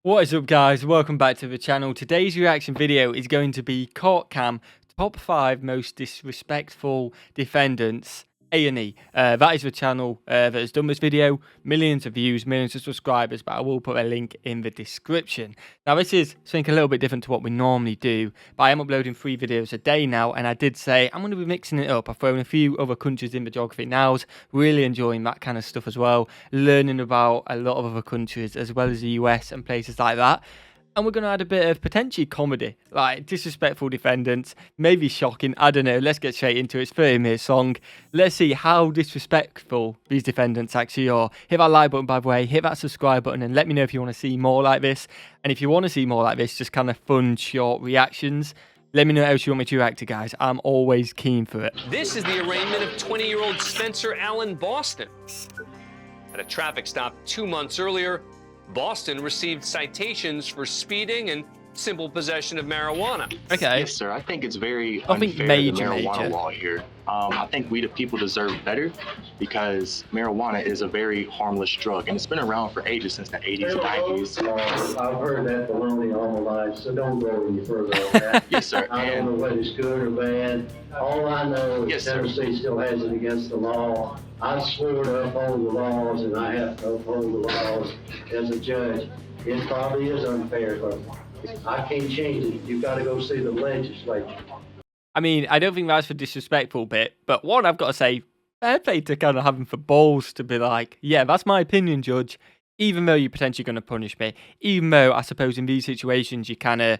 What is up, guys? Welcome back to the channel. Today's reaction video is going to be Court Cam Top 5 Most Disrespectful Defendants A&E. That is the channel that has done this video. Millions of views, millions of subscribers, but I will put a link in the description. Now, this is something a little bit different to what we normally do, but I am uploading 3 videos a day now, and I did say I'm going to be mixing it up. I've thrown a few other countries in the geography nows, really enjoying that kind of stuff as well, learning about a lot of other countries as well as the US and places like that. And we're going to add a bit of potentially comedy, like disrespectful defendants, maybe shocking, I don't know. Let's get straight into it. It's a 30-minute song. Let's see how disrespectful these defendants actually are. Hit that like button, by the way, hit that subscribe button, and let me know if you want to see more like this. And if you want to see more like this, just kind of fun, short reactions, let me know what else you want me to react to, guys. I'm always keen for it. This is the arraignment of 20-year-old Spencer Allen Boston. At a traffic stop 2 months earlier, Boston received citations for speeding and simple possession of marijuana. Okay. Yes, sir. I think it's very unfair, the marijuana law here. I think we the people deserve better because marijuana is a very harmless drug, and it's been around for ages, since the 80s and 90s. I've heard that baloney all my life, so don't go any further on that. Yes, sir. I don't know whether it's good or bad. All I know is Yes, sir. Tennessee still has it against the law. I swore to uphold the laws, and I have to uphold the laws as a judge. It probably is unfair, but I can't change it. You've got to go see the legislature. I mean, I don't think that's the disrespectful bit, but one, I've got to say, fair play to kind of having for balls to be like, yeah, that's my opinion, judge, even though you're potentially going to punish me, even though I suppose in these situations you kind of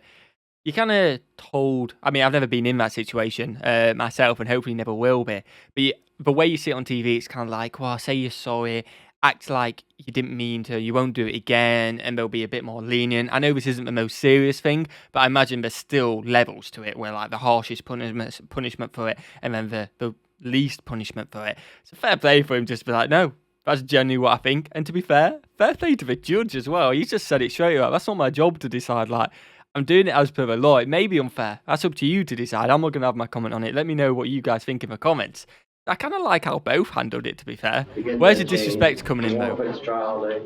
told, I mean, I've never been in that situation myself, and hopefully never will be, but the way you see it on TV, it's kind of like, well, say you're sorry, act like you didn't mean to, you won't do it again, and they'll be a bit more lenient. I know this isn't the most serious thing, but I imagine there's still levels to it, where like the harshest punishment for it, and then the least punishment for it. So fair play for him just to be like, no, that's genuinely what I think. And to be fair play to the judge as well. He just said it straight out. That's not my job to decide, like, I'm doing it as per the law. It may be unfair. That's up to you to decide. I'm not going to have my comment on it. Let me know what you guys think in the comments. I kind of like how both handled it, to be fair. Where's the disrespect coming in, though? It's trial day.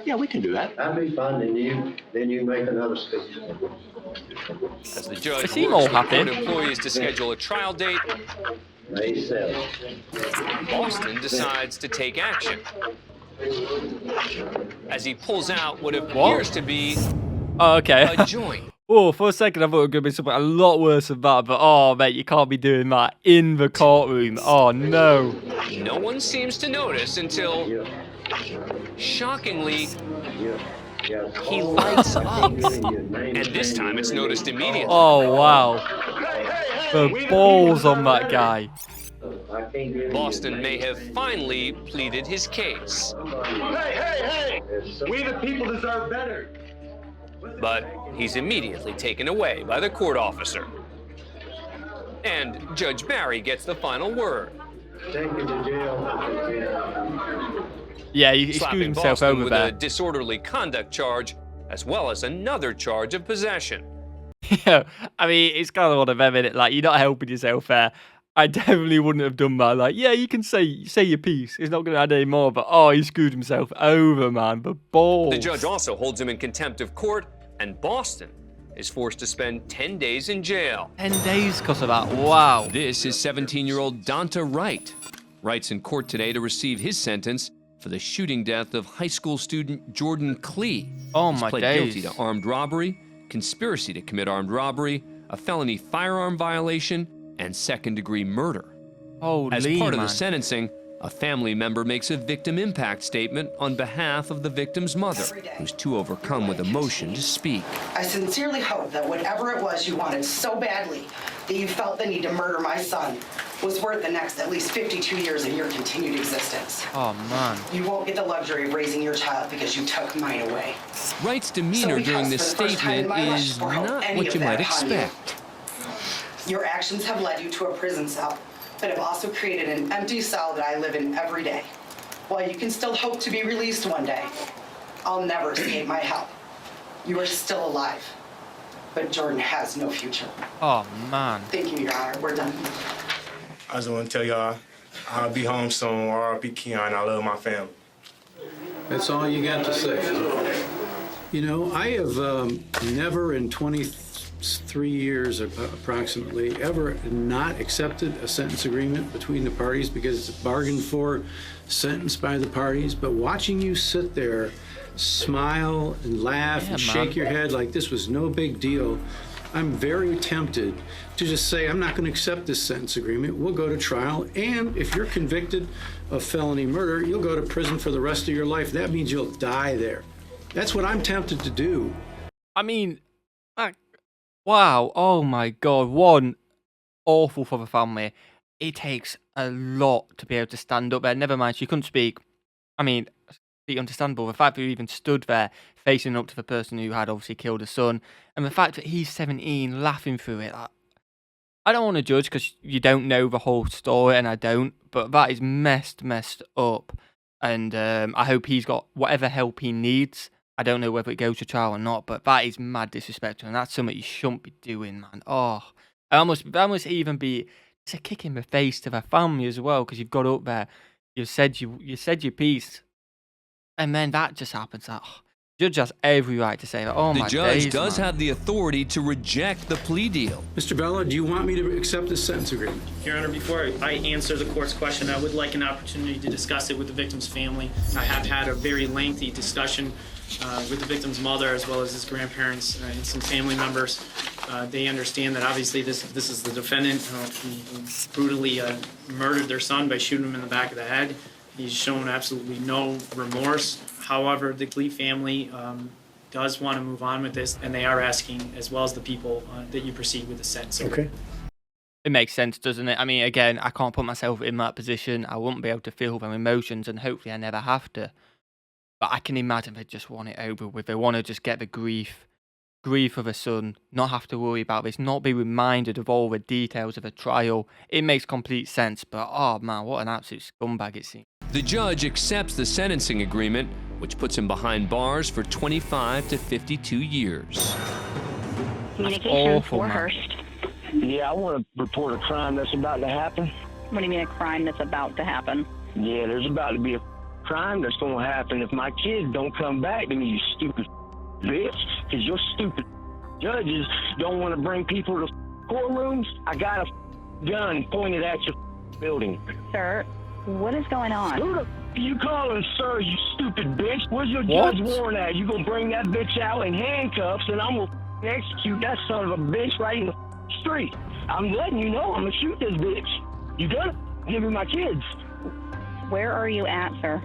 Yeah, we can do that. That'd be fun, and then you make another speech. As the judge They seem all works with happy. court employees to schedule a trial date, May 7th. Boston decides to take action. As he pulls out what appears What? to be Oh, okay. a joint. Oh, for a second I thought it was going to be something a lot worse than that, but oh, mate, you can't be doing that in the courtroom. Oh, no. No one seems to notice until, shockingly, he lights up. And this time it's noticed immediately. Oh, wow. The balls on that guy. Boston may have finally pleaded his case. Hey! We the people deserve better. But he's immediately taken away by the court officer. And Judge Barry gets the final word. Take him to jail. Yeah, he screwed Slapping himself Boston over with there. a disorderly conduct charge, as well as another charge of possession. Yeah, I mean, it's kind of one of them, innit? Like, you're not helping yourself there. I definitely wouldn't have done that. Like, yeah, you can say your piece. It's not going to add any more, but oh, he screwed himself over, man. The balls. The judge also holds him in contempt of court, and Boston is forced to spend 10 days in jail. 10 days because of that. Wow. This is 17-year-old Donta Wright. Wright's in court today to receive his sentence for the shooting death of high school student Jordan Clee. Oh, He's my pled days. guilty to armed robbery, conspiracy to commit armed robbery, a felony firearm violation, and second-degree murder. Holy, As part of man. the sentencing, a family member makes a victim impact statement on behalf of the victim's mother, who's too overcome with emotion to speak. I sincerely hope that whatever it was you wanted so badly that you felt the need to murder my son was worth the next at least 52 years of your continued existence. Oh, man. You won't get the luxury of raising your child because you took mine away. Wright's demeanor So during because this for the first time in statement my life, is or hope not any what of you that might upon you. expect. Your actions have led you to a prison cell, but have also created an empty cell that I live in every day. While you can still hope to be released one day, I'll never escape my help. You are still alive, but Jordan has no future. Oh, man. Thank you, Your Honor. We're done. I just want to tell y'all, I'll be home soon. R.I.P. Keon. I love my family. That's all you got to say. You know, I have never in 23 years approximately ever not accepted a sentence agreement between the parties because it's bargained for, sentenced by the parties. But watching you sit there, smile and laugh and shake your head like this was no big deal, I'm very tempted to just say, I'm not going to accept this sentence agreement. We'll go to trial. And if you're convicted of felony murder, you'll go to prison for the rest of your life. That means you'll die there. That's what I'm tempted to do. I mean, wow. Oh my God. One, awful for the family. It takes a lot to be able to stand up there. Never mind, she couldn't speak. I mean, it's understandable. The fact that he even stood there facing up to the person who had obviously killed his son, and the fact that he's 17 laughing through it. I don't want to judge because you don't know the whole story, and I don't, but that is messed up. And I hope he's got whatever help he needs. I don't know whether it goes to trial or not, but that is mad disrespectful, and that's something you shouldn't be doing, man. Oh, that must even be it's a kick in the face to the family as well, because you've got up there, you said your piece, and then that just happens. Judge has every right to say that. Oh, my days, the judge does have the authority to reject the plea deal. Mr. Bella, do you want me to accept this sentence agreement? Your Honor, before I answer the court's question, I would like an opportunity to discuss it with the victim's family. I have had a very lengthy discussion with the victim's mother as well as his grandparents and some family members. They understand that obviously this is the defendant who brutally murdered their son by shooting him in the back of the head. He's shown absolutely no remorse. However, the Glee family does want to move on with this, and they are asking, as well as the people, that you proceed with the sentence. Okay. It makes sense, doesn't it? I mean, again, I can't put myself in that position. I wouldn't be able to feel their emotions, and hopefully I never have to. But I can imagine they just want it over with. They want to just get the grief of a son, not have to worry about this, not be reminded of all the details of a trial. It makes complete sense, but oh man, what an absolute scumbag it seems. The judge accepts the sentencing agreement, which puts him behind bars for 25 to 52 years. Communication for Hurst. Yeah, I want to report a crime that's about to happen. What do you mean a crime that's about to happen? Yeah, there's about to be a crime that's going to happen if my kids don't come back to me, you stupid bitch. Because your stupid judges don't want to bring people to courtrooms. I got a gun pointed at your building. Sir, what is going on? Who the you calling sir, you stupid bitch? Where's your judge warrant at? You gonna bring that bitch out in handcuffs and I'm gonna execute that son of a bitch right in the street. I'm letting you know I'm gonna shoot this bitch. You gonna give me my kids. Where are you at, sir?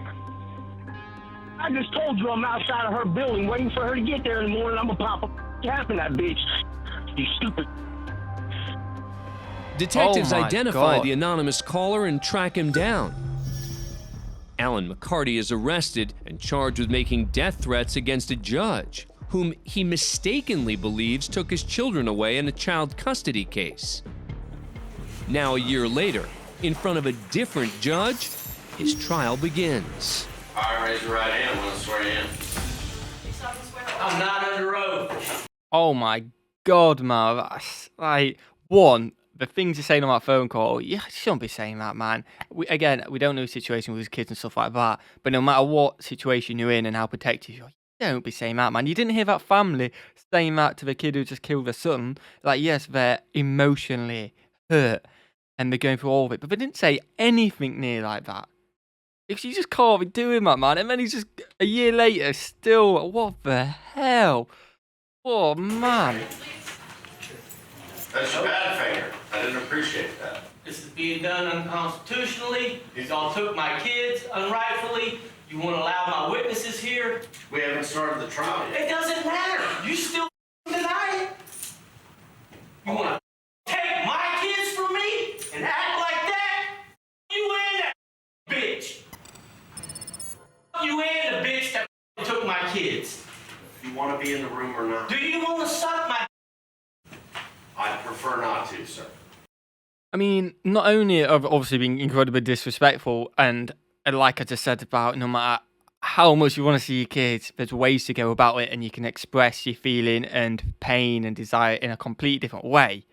I just told you I'm outside of her building waiting for her to get there in the morning. I'm gonna pop a cap in that bitch. You stupid. Detectives identify the anonymous caller and track him down. Alan Mccarty is arrested and charged with making death threats against a judge, whom he mistakenly believes took his children away in a child custody case. Now, a year later, in front of a different judge, his trial begins. All right, raise your right hand. I'm going to swear you in. I'm not under oath. Oh my God, man. That's like, one, the things you're saying on that phone call, you shouldn't be saying that, man. We don't know the situation with his kids and stuff like that, but no matter what situation you're in and how protected you are, you don't be saying that, man. You didn't hear that family saying that to the kid who just killed their son. Like, yes, they're emotionally hurt and they're going through all of it, but they didn't say anything near like that. If you just can't be doing that, man, and then he's just, a year later, still, what the hell? Oh, man. That's your bad finger. I didn't appreciate that. This is being done unconstitutionally. Y'all took my kids unrightfully. You want to allow my witnesses here? We haven't started the trial yet. It doesn't matter. You still deny it. You want to take my kids from me and act like that? You and that bitch. You and the bitch that took my kids. You want to be in the room or not? Do you want to suck my... I'd prefer not to, sir. I mean, not only of obviously being incredibly disrespectful, and like I just said about no matter how much you want to see your kids, there's ways to go about it and you can express your feeling and pain and desire in a completely different way.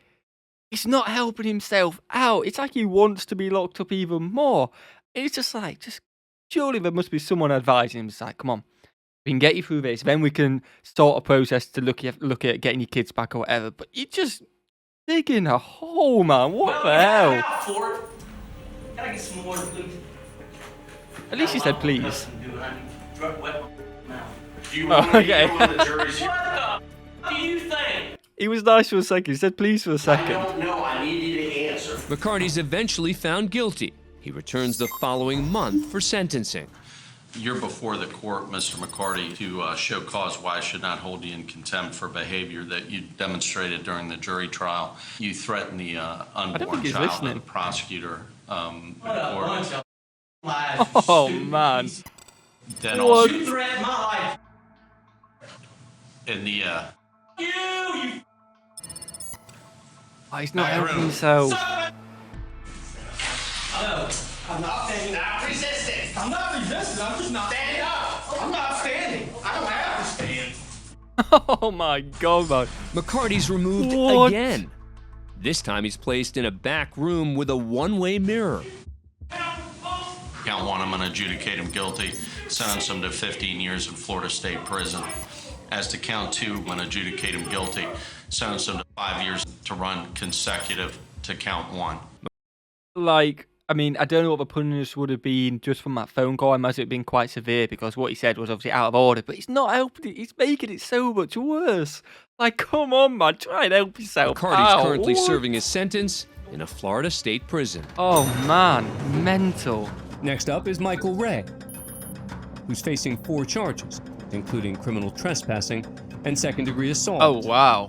It's not helping himself out. It's like he wants to be locked up even more. It's just like, surely there must be someone advising him. It's like, come on, We can get you through this. Then we can start a process to look at getting your kids back or whatever. But you just digging a hole, man. What the hell? Out for it. Can I get some more, please? At least you said please. Do you want Okay. to hear one of the jury's? What the do you think? He was nice for a second. He said please for a I second. don't know. I need you to answer. McCarty's eventually found guilty. He returns the following month for sentencing. You're before the court, Mr. McCarty, to show cause why I should not hold you in contempt for behavior that you demonstrated during the jury trial. You threatened the unborn child of the prosecutor. What a bunch of lies. Oh, man. Then What? also You threatened my life. in the You. Oh, he's not helping himself. No, I'm not standing. Now resistance. I'm not resisting. I'm just not Stand up. I'm not standing. I don't have to stand. Oh my god, man. McCarty's removed What? again. This time he's placed in a back room with a one-way mirror. count one, I'm going to adjudicate him guilty, sentence him to 15 years in Florida State Prison. As to count two, I'm going to adjudicate him guilty, sentence him to 5 years to run consecutive to count one. Like, I mean, I don't know what the punishment would have been just from that phone call. I imagine it been quite severe because what he said was obviously out of order, but he's not helping it. He's making it so much worse. Like, come on, man. Try and help yourself. McCarty's currently serving his sentence in a Florida state prison. Oh, man. Mental. Next up is Michael Ray, who's facing 4 charges, including criminal trespassing and second-degree assault. Oh, wow.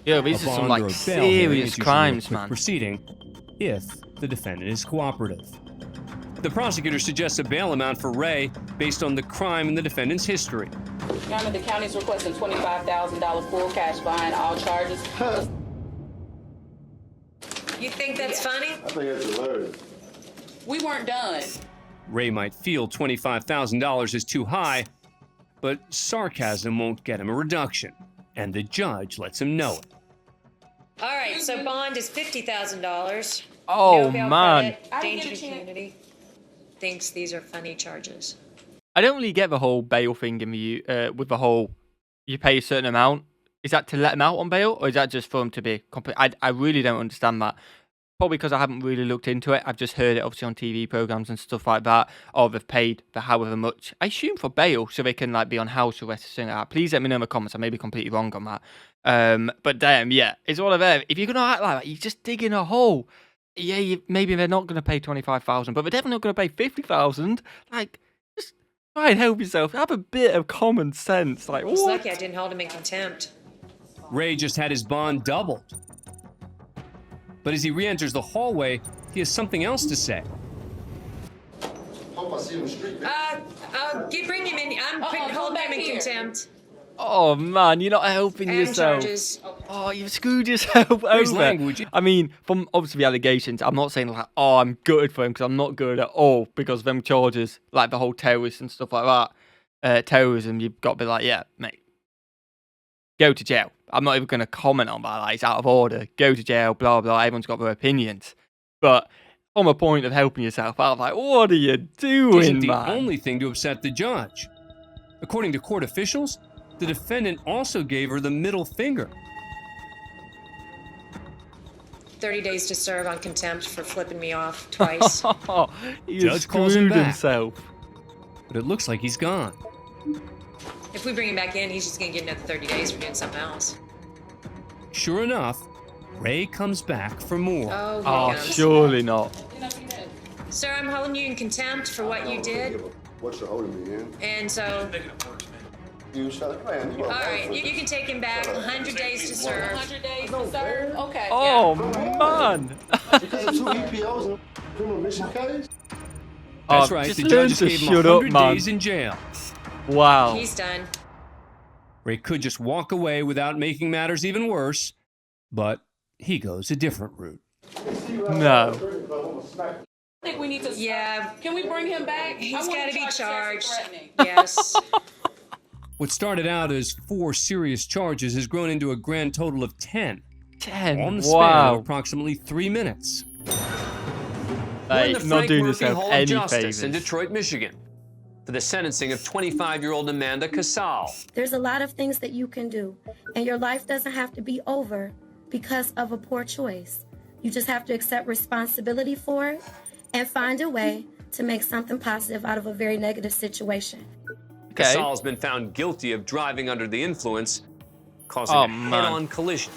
Yeah, these A are some, bond or like, a bail hearing serious is usually a crimes, quick man. proceeding if the defendant is cooperative. The prosecutor suggests a bail amount for Ray based on the crime and the defendant's history. Your Honor, the county is requesting $25,000 full cash behind all charges. You think that's funny? I think that's hilarious. We weren't done. Ray might feel $25,000 is too high, but sarcasm won't get him a reduction, and the judge lets him know it. All right, so bond is $50,000. Oh, No bail man. credit, danger to community. Thinks these are funny charges. I don't really get the whole bail thing in the, with the whole, you pay a certain amount. Is that to let him out on bail, or is that just for him to be complete? I really don't understand that. Probably because I haven't really looked into it. I've just heard it obviously on TV programs and stuff like that. Or they've paid for however much. I assume for bail, so they can like be on house arrest or something like that. Please let me know in the comments. I may be completely wrong on that. But damn, yeah, it's all of it. If you're gonna act like that, you're just digging a hole. Yeah, maybe they're not gonna pay 25,000, but they're definitely not gonna pay 50,000. Like, just try and help yourself. Have a bit of common sense. Like, He's what? lucky I didn't hold him in contempt. Ray just had his bond doubled. But as he re-enters the hallway, he has something else to say. Hope I see him in the street. Bring him in. I'm holding him in contempt. Oh man, you're not helping And yourself. charges. Oh, you've screwed yourself over. language. I mean, from obviously the allegations, I'm not saying like, oh, I'm gutted for him because I'm not good at all because of them charges, like the whole terrorists and stuff like that. Terrorism, you've got to be like, yeah, mate, go to jail. I'm not even going to comment on that. Like, it's out of order. Go to jail, blah, blah. Everyone's got their opinions. But on the point of helping yourself out, like, what are you doing, Isn't the man? only thing to upset the judge. According to court officials, the defendant also gave her the middle finger. 30 days to serve on contempt for flipping me off twice. He Judge calls him screwed back. himself. But it looks like he's gone. If we bring him back in, he's just gonna get another 30 days for doing something else. Sure enough, Ray comes back for more. Oh, here Oh, he comes. surely not. Sir, I'm holding you in contempt for what you did. What you're holding me in? And so, You shut man. all right, you can take him back. 100 days to serve. 100 days to serve? Okay. Oh, man. Because of 2 EPOs and criminal mission case? That's Oh, right, just the learn judge to gave him shut up, 100 man. days in jail. Wow. He's done. Ray could just walk away without making matters even worse, but he goes a different route. No. I think we need to. Yeah. Can we bring him back? He's got to be charged. Threatening. Yes. What started out as 4 serious charges has grown into a grand total of 10. 10. On the span Wow. of approximately 3 minutes. We're in Like, the not Frank doing Murphy yourself Hall of any Justice favors. in Detroit, Michigan. for the sentencing of 25-year-old Amanda Cassal. There's a lot of things that you can do, and your life doesn't have to be over because of a poor choice. You just have to accept responsibility for it and find a way to make something positive out of a very negative situation. Cassal has been found guilty of driving under the influence, causing a head-on collision.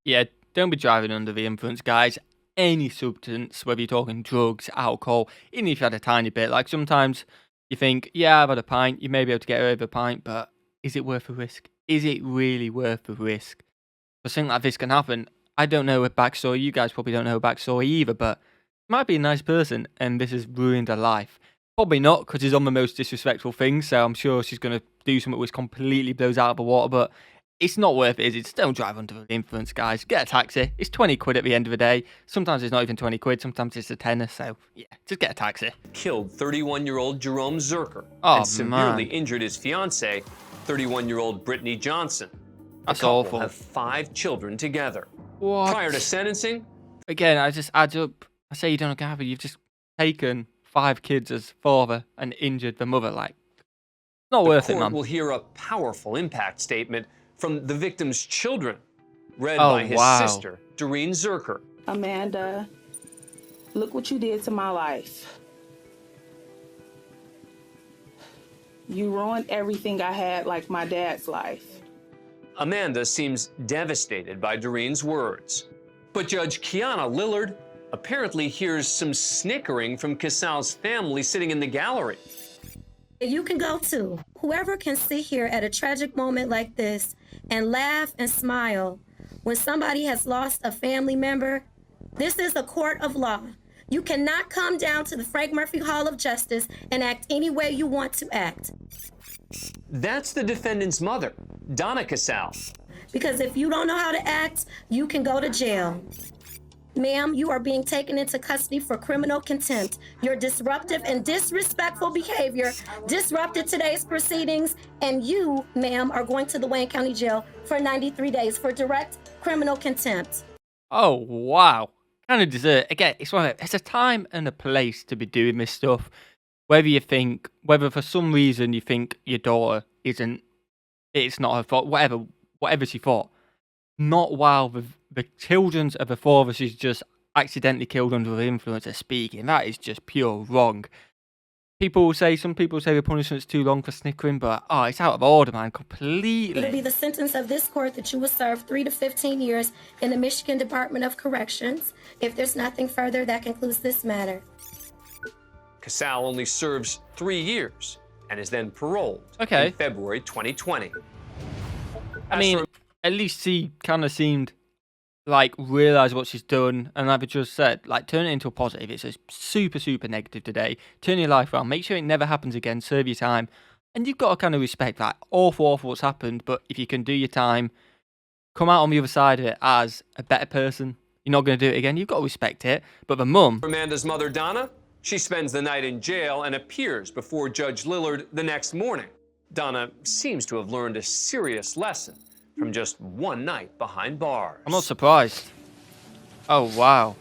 Yeah, don't be driving under the influence, guys. Any substance, whether you're talking drugs, alcohol, even if you had a tiny bit. Like sometimes you think, yeah, I've had a pint, you may be able to get away with a pint, but is it worth the risk? Is it really worth the risk? For something like this can happen. I don't know her backstory, you guys probably don't know her backstory either, but she might be a nice person and this has ruined her life. Probably not, because he's on the most disrespectful thing, so I'm sure she's going to do something which completely blows out of the water, but it's not worth it, is it? Just don't drive under the influence, guys. Get a taxi. It's 20 quid at the end of the day. Sometimes it's not even 20 quid, sometimes it's a tenner, so yeah, just get a taxi. Killed 31-year-old Jerome Zerker and severely injured his fiancée, 31-year-old Brittany Johnson. That's the couple awful. have 5 children together. What? Prior to sentencing, again, I just add up. I say you don't look happy. You've just taken 5 kids as father and injured the mother. Like, not worth it, man. the court will hear a powerful impact statement from the victim's children, read by his sister, Doreen Zerker. Amanda, look what you did to my life. You ruined everything I had, like my dad's life. Amanda seems devastated by Doreen's words. But Judge Kiana Lillard apparently hears some snickering from Cassal's family sitting in the gallery. You can go too. Whoever can sit here at a tragic moment like this and laugh and smile when somebody has lost a family member, this is a court of law. You cannot come down to the Frank Murphy Hall of Justice and act any way you want to act. That's the defendant's mother, Donna Cassal. Because if you don't know how to act, you can go to jail. Ma'am, you are being taken into custody for criminal contempt. Your disruptive and disrespectful behavior disrupted today's proceedings, and you, ma'am, are going to the Wayne County Jail for 93 days for direct criminal contempt. Oh, wow. Kind of deserve. Again, it's one of it's a time and a place to be doing this stuff. Whether for some reason you think your daughter it's not her fault, whatever she thought. Not while the children of the father she's just accidentally killed under the influence are speaking. That is just pure wrong. Some people say the punishment's too long for snickering, but it's out of order, man, completely. It'll be the sentence of this court that you will serve 3 to 15 years in the Michigan Department of Corrections. If there's nothing further, that concludes this matter. Cassal only serves 3 years and is then paroled in February 2020. I mean, at least she kind of seemed like realize what she's done, and like I just said, like turn it into a positive. It's a super, super negative today. Turn your life around. Make sure it never happens again. Serve your time, and you've got to kind of respect that. Awful what's happened, but if you can do your time, come out on the other side of it as a better person. You're not going to do it again. You've got to respect it. But the mum, Amanda's mother, Donna, she spends the night in jail and appears before Judge Lillard the next morning. Donna seems to have learned a serious lesson from just one night behind bars. I'm not surprised. Oh, wow.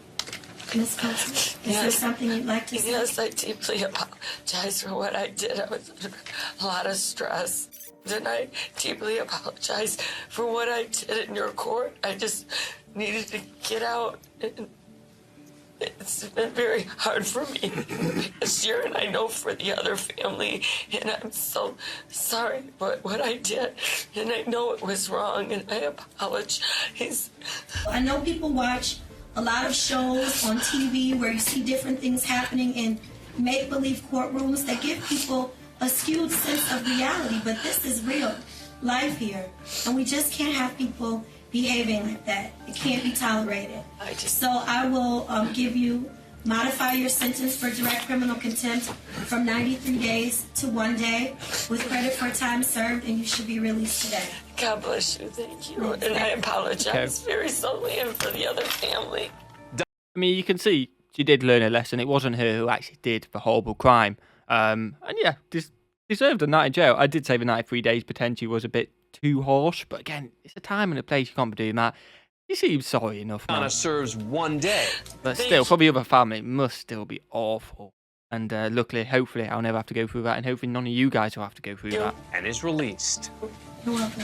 Ms. Coates, is there something you'd like to say? Yes, I deeply apologize for what I did. I was under a lot of stress. And I deeply apologize for what I did in your court. I just needed to get out. And it's been very hard for me this year, and I know for the other family, and I'm so sorry for what I did, and I know it was wrong, and I apologize. I know people watch a lot of shows on TV where you see different things happening in make-believe courtrooms that give people a skewed sense of reality, but this is real life here, and we just can't have people behaving like that. It can't be tolerated. So I will modify your sentence for direct criminal contempt from 93 days to 1 day with credit for time served, and you should be released today. God bless you. Thank you. And I apologize very solely and for the other family. I mean, you can see she did learn a lesson. It wasn't her who actually did the horrible crime. And yeah, deserved a night in jail. I did say the 93 days potentially was a bit too harsh, but again, it's a time and a place. You can't be doing that. You seem sorry enough, man. Donna serves 1 day. But still, for the other family, it must still be awful. And luckily, hopefully, I'll never have to go through that, and hopefully none of you guys will have to go through that. And is released. You're welcome.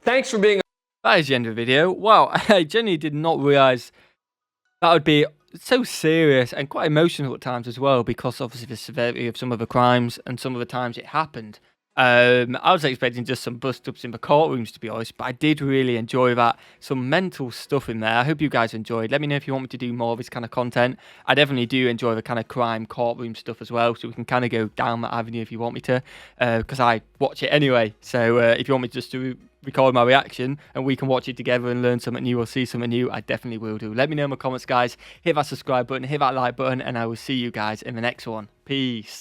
Thanks for being. That is the end of the video. Wow, I genuinely did not realise that would be so serious and quite emotional at times as well, because obviously the severity of some of the crimes and some of the times it happened. I was expecting just some bust-ups in the courtrooms, to be honest, but I did really enjoy that. Some mental stuff in there. I hope you guys enjoyed. Let me know if you want me to do more of this kind of content. I definitely do enjoy the kind of crime courtroom stuff as well, so we can kind of go down that avenue if you want me to, because I watch it anyway. So if you want me just to record my reaction and we can watch it together and learn something new or see something new, I definitely will do. Let me know in the comments, guys. Hit that subscribe button, hit that like button, and I will see you guys in the next one. Peace.